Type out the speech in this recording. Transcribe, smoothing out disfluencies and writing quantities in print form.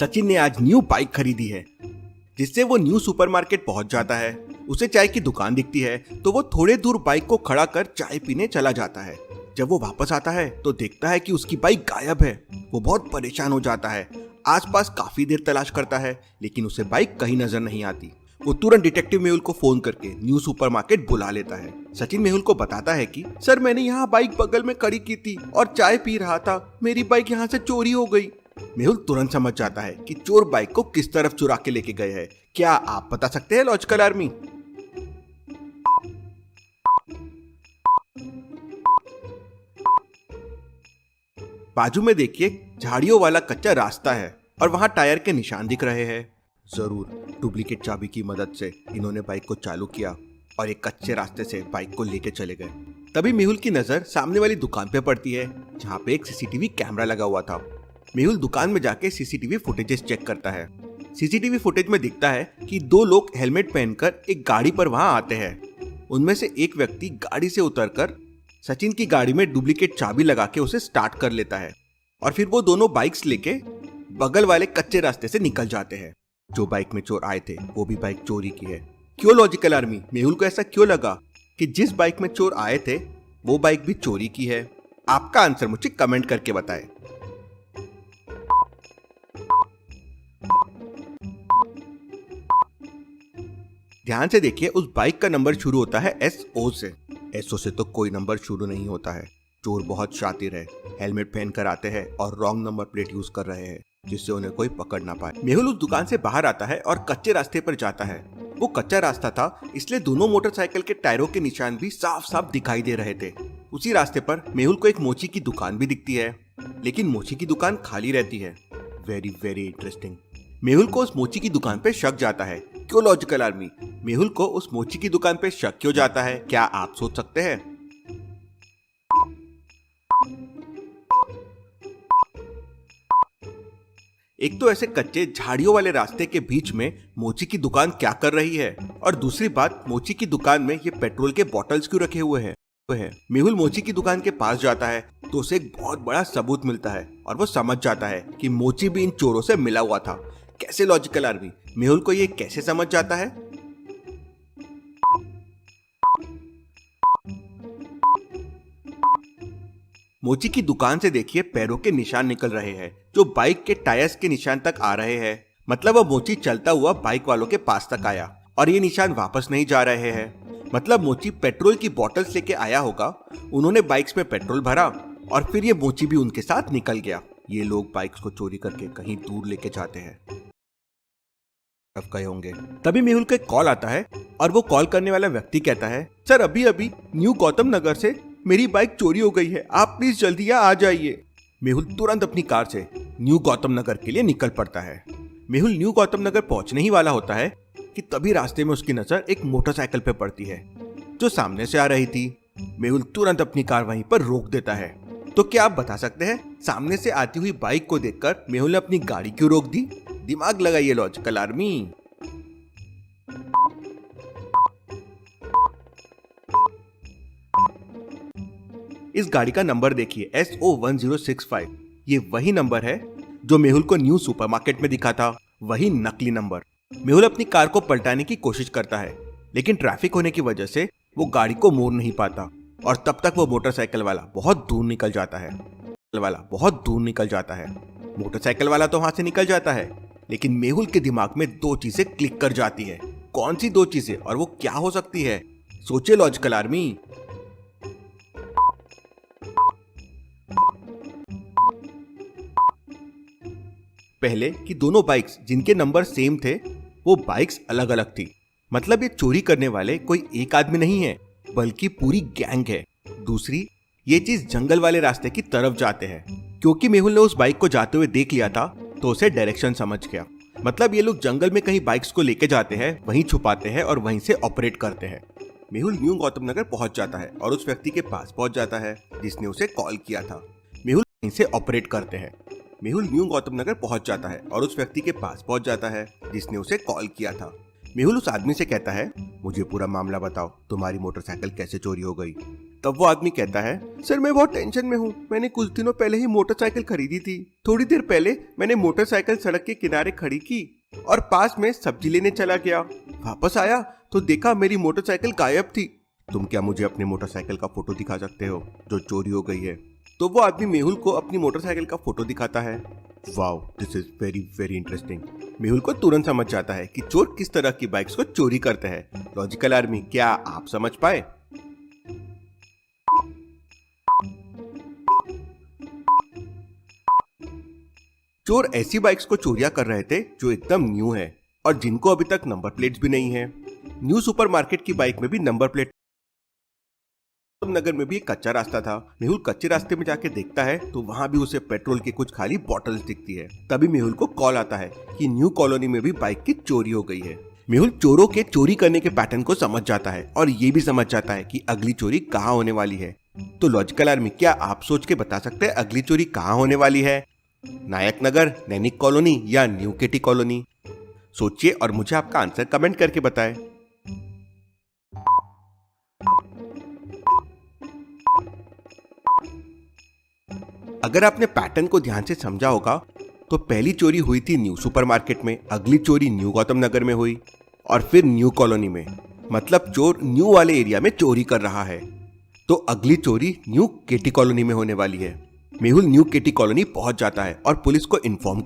सचिन ने आज new bike खरीदी है, जिससे वो न्यू सुपरमार्केट पहुंच जाता है। उसे चाय की दुकान दिखती है तो वो थोड़े दूर बाइक को खड़ा कर चाय पीने चला जाता है। जब वो वापस आता है तो देखता है कि उसकी बाइक गायब है। वो बहुत परेशान हो जाता है, आसपास काफी देर तलाश करता है लेकिन उसे बाइक कहीं नजर नहीं आती। वो तुरंत डिटेक्टिव मेहुल को फोन करके न्यू सुपरमार्केट बुला लेता है। सचिन मेहुल को बताता है कि सर, मैंने यहाँ बाइक बगल में खड़ी की थी और चाय पी रहा था, मेरी बाइक यहाँ से चोरी हो गई। मेहुल तुरंत समझ जाता है कि चोर बाइक को किस तरफ चुरा के लेके गए हैं। क्या आप बता सकते हैं लॉजिकल आर्मी? बाजू में देखिए, झाड़ियों वाला कच्चा रास्ता है और वहां टायर के निशान दिख रहे हैं। जरूर डुप्लीकेट चाबी की मदद से इन्होंने बाइक को चालू किया और एक कच्चे रास्ते से बाइक को लेके चले गए। तभी मेहुल की नजर सामने वाली दुकान पे पड़ती है, जहाँ पे एक सीसीटीवी कैमरा लगा हुआ था। मेहुल दुकान में जाके सीसीटीवी फुटेजेस चेक करता है। सीसीटीवी फुटेज में दिखता है कि दो लोग हेलमेट पहनकर एक गाड़ी पर वहां आते हैं। उनमें से एक व्यक्ति गाड़ी से उतरकर सचिन की गाड़ी में डुप्लीकेट चाबी लगा के उसे स्टार्ट कर लेता है और फिर वो दोनों बाइक्स लेके बगल वाले कच्चे रास्ते से निकल जाते हैं। जो बाइक में चोर आए थे वो भी बाइक चोरी की है। क्यों लॉजिकल आर्मी? मेहुल को ऐसा क्यों लगा कि जिस बाइक में चोर आए थे वो बाइक भी चोरी की है? आपका आंसर मुझे कमेंट करके बताएं। ध्यान से देखिए, उस बाइक का नंबर शुरू होता है SO से। SO से तो कोई नंबर शुरू नहीं होता है। चोर बहुत शातिर है, हेलमेट पहनकर आते हैं और रॉन्ग नंबर प्लेट यूज कर रहे हैं, जिससे उन्हें कोई पकड़ ना पाए। मेहुल उस दुकान से बाहर आता है और कच्चे रास्ते पर जाता है। वो कच्चा रास्ता था, इसलिए दोनों मोटरसाइकिल के टायरों के निशान भी साफ साफ दिखाई दे रहे थे। उसी रास्ते पर मेहुल को एक मोची की दुकान भी दिखती है, लेकिन मोची की दुकान खाली रहती है। Very very interesting. मेहुल को उस मोची की दुकान पे शक जाता है। क्यों लॉजिकल आर्मी? मेहुल को उस मोची की दुकान पे शक क्यों जाता है? क्या आप सोच सकते हैं? एक तो ऐसे कच्चे झाड़ियों वाले रास्ते के बीच में मोची की दुकान क्या कर रही है, और दूसरी बात, मोची की दुकान में ये पेट्रोल के बॉटल्स क्यों रखे हुए हैं? मेहुल मोची की दुकान के पास जाता है तो उसे एक बहुत बड़ा सबूत मिलता है और वो समझ जाता है कि मोची भी इन चोरों से मिला हुआ था। कैसे लॉजिकल आर्मी? मेहुल को ये कैसे समझ जाता है? मोची की दुकान से देखिए, पैरों के निशान निकल रहे हैं जो बाइक के टायर्स के निशान तक आ रहे हैं। मतलब वो मोची चलता हुआ बाइक वालों के पास तक आया और ये निशान वापस नहीं जा रहे हैं। मतलब मोची पेट्रोल की बोतल्स लेके आया होगा, उन्होंने बाइक्स में पेट्रोल भरा और फिर ये मोची भी उनके साथ निकल गया। ये लोग बाइक्स को चोरी करके कहीं दूर लेके जाते हैं, अब गए होंगे। तभी मेहुल को एक कॉल आता है और वो कॉल करने वाला व्यक्ति कहता है, सर, अभी अभी न्यू गौतम नगर से मेरी बाइक चोरी हो गई है, आप प्लीज जल्दी यहाँ आ जाइए। मेहुल तुरंत अपनी कार से न्यू गौतम नगर के लिए निकल पड़ता है। मेहुल न्यू गौतम नगर पहुंचने ही वाला होता है कि तभी रास्ते में उसकी नजर एक मोटरसाइकिल पे पड़ती है जो सामने से आ रही थी। मेहुल तुरंत अपनी कार वहीं पर रोक देता है। तो क्या आप बता सकते हैं सामने से आती हुई बाइक को देखकर मेहुल ने अपनी गाड़ी क्यों रोक दी? दिमाग लगाइए लॉजिकल आर्मी। इस गाड़ी का नंबर देखिए, SO1065। ये वही नंबर है जो मेहुल को न्यू सुपरमार्केट में दिखा था, वही नकली नंबर। मेहुल अपनी कार को पलटाने की कोशिश करता है, लेकिन ट्रैफिक होने की वजह से वो गाड़ी को मोड़ नहीं पाता और तब तक वो मोटरसाइकिल वाला बहुत दूर निकल जाता है। मोटरसाइकिल वाला तो वहां से निकल जाता है, लेकिन मेहुल के दिमाग में दो चीजें क्लिक कर जाती है। कौन सी दो चीजें और वो क्या हो सकती है? सोचिए लॉजिकल आर्मी। पहले कि दोनों बाइक्स जिनके नंबर सेम थे वो बाइक्स अलग अलग थी। मतलब ये चोरी करने वाले कोई एक आदमी नहीं है, बल्कि पूरी गैंग है। दूसरी, ये चीज जंगल वाले रास्ते की तरफ जाते हैं। क्योंकि मेहुल ने उस बाइक को जाते हुए देख लिया था तो उसे डायरेक्शन समझ गया। मतलब ये लोग जंगल में कहीं बाइक्स को लेके जाते हैं, वहीं छुपाते हैं और वहीं से ऑपरेट करते हैं। मेहुल न्यू गौतम नगर पहुंच जाता है और उस व्यक्ति के पास पहुंच जाता है जिसने उसे कॉल किया था। मेहुल वहीं से ऑपरेट करते हैं। मेहुल न्यू गौतम नगर पहुंच जाता है और उस व्यक्ति के पास पहुंच जाता है जिसने उसे कॉल किया था। मेहुल उस आदमी से कहता है, मुझे पूरा मामला बताओ, तुम्हारी मोटरसाइकिल कैसे चोरी हो गई? तब वो आदमी कहता है, सर मैं बहुत टेंशन में हूँ। मैंने कुछ दिनों पहले ही मोटरसाइकिल खरीदी थी। थोड़ी देर पहले मैंने मोटरसाइकिल सड़क के किनारे खड़ी की और पास में सब्जी लेने चला गया। वापस आया तो देखा मेरी मोटरसाइकिल गायब थी। तुम क्या मुझे अपने मोटरसाइकिल का फोटो दिखा सकते हो जो चोरी हो गई है? तो वो आदमी मेहुल को अपनी मोटरसाइकिल का फोटो दिखाता है। Wow, this is very very interesting. Mehul को तुरंत समझ जाता है कि चोर किस तरह की बाइक्स को चोरी करते हैं। लॉजिकल आर्मी, क्या आप समझ पाए? चोर ऐसी बाइक्स को चोरियां कर रहे थे जो एकदम न्यू है और जिनको अभी तक नंबर प्लेट्स भी नहीं है। न्यू सुपरमार्केट की बाइक में भी नंबर प्लेट नगर में भी एक कच्चा रास्ता था। मेहुल कच्चे रास्ते में जाके देखता है तो वहाँ भी उसे पेट्रोल की कुछ खाली बॉटल्स दिखती है। तभी मेहुल को कॉल आता है कि न्यू कॉलोनी में भी बाइक की चोरी हो गई है। मेहुल चोरों के चोरी करने के पैटर्न को समझ जाता है और ये भी समझ जाता है कि अगली चोरी कहाँ होने वाली है। तो लॉजिकल आर्मी, क्या आप सोच के बता सकते हैं अगली चोरी कहाँ होने वाली है? नायक नगर, नैनिक कॉलोनी या न्यू केटी कॉलोनी? सोचिए और मुझे आपका आंसर कमेंट करके बताएं। अगर आपने पैटर्न को ध्यान से समझा होगा तो पहली चोरी हुई थी न्यू सुपरमार्केट में, अगली चोरी न्यू गौतम नगर में हुई और फिर न्यू कॉलोनी में। मतलब चोर न्यू वाले एरिया में चोरी कर रहा है। तो अगली चोरी न्यू केटी कॉलोनी में होने वाली है। मेहुल न्यू केटी कॉलोनी पहुंच जाता है और पुलिस को इन्फॉर्म